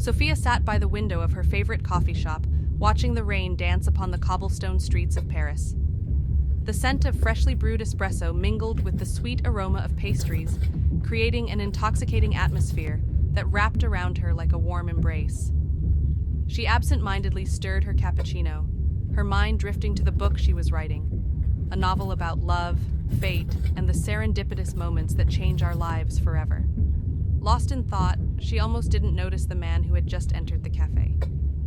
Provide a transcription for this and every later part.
Sophia sat by the window of her favorite coffee shop, watching the rain dance upon the cobblestone streets of Paris. The scent of freshly brewed espresso mingled with the sweet aroma of pastries, creating an intoxicating atmosphere that wrapped around her like a warm embrace. She absent-mindedly stirred her cappuccino, her mind drifting to the book she was writing, a novel about love, fate, and the serendipitous moments that change our lives forever. Lost in thought, she almost didn't notice the man who had just entered the cafe.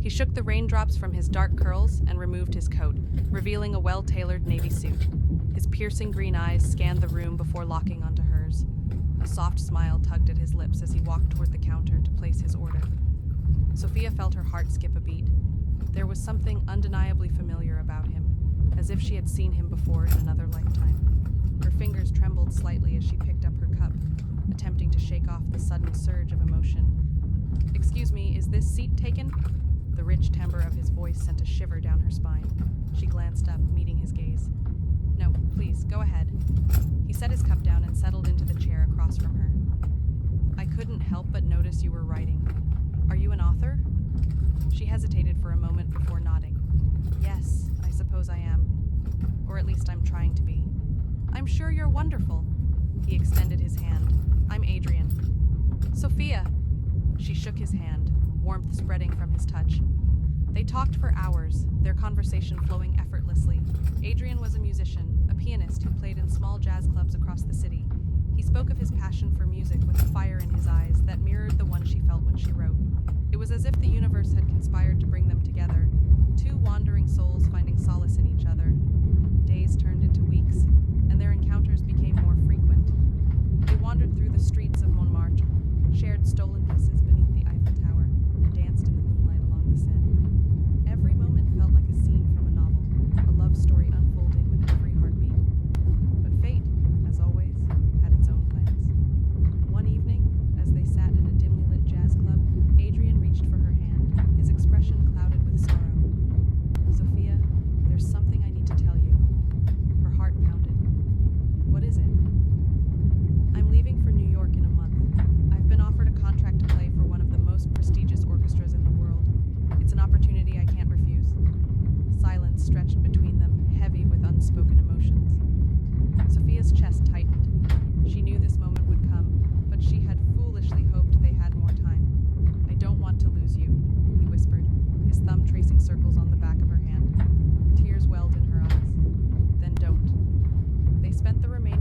He shook the raindrops from his dark curls and removed his coat, revealing a well-tailored navy suit. His piercing green eyes scanned the room before locking onto hers. A soft smile tugged at his lips as he walked toward the counter to place his order. Sophia felt her heart skip a beat. There was something undeniably familiar about him, as if she had seen him before in another lifetime. Her fingers trembled slightly as she picked up her cup, attempting to shake off the sudden surge of emotion. "Excuse me, is this seat taken?" The rich timbre of his voice sent a shiver down her spine. She glanced up, meeting his gaze. "No, please, go ahead." He set his cup down and settled into the chair across from her. "I couldn't help but notice you were writing. Are you an author?" She hesitated for a moment before nodding. "Yes, I suppose I am. Or at least I'm trying to be." "I'm sure you're wonderful." He extended his hand. "I'm Adrian." "Sophia." She shook his hand, warmth spreading from his touch. They talked for hours, their conversation flowing effortlessly. Adrian was a musician, a pianist who played in small jazz clubs across the city. He spoke of his passion for music with a fire in his eyes that mirrored the one she felt when she wrote. It was as if the universe had conspired to bring them together, two wandering souls finding solace in each other. Days turned into weeks, and their encounters became more frequent. They wandered through the streets of Montmartre, shared stolen kisses beneath the Eiffel Tower, and danced in the moonlight along the Seine. Every moment felt like a scene from a novel, a love story unfolding with every heartbeat. But fate, as always, had its own plans. One evening, as they sat in a dimly lit jazz club, Adrian reached for her hand, his expression clouded with sorrow. "Sophia, there's something I need to tell you." Her heart pounded. "What is it?" "I'm leaving for New York in a month. I've been offered a contract to play for one of the most prestigious orchestras in the world. It's an opportunity I can't refuse." Silence stretched between them, heavy with unspoken emotions. Sophia's chest tightened. She knew this moment would come, but she had foolishly hoped they had more time. "I don't want to lose you," he whispered, his thumb tracing circles on the back of her hand. Tears welled in her eyes. "Then don't." They spent the remaining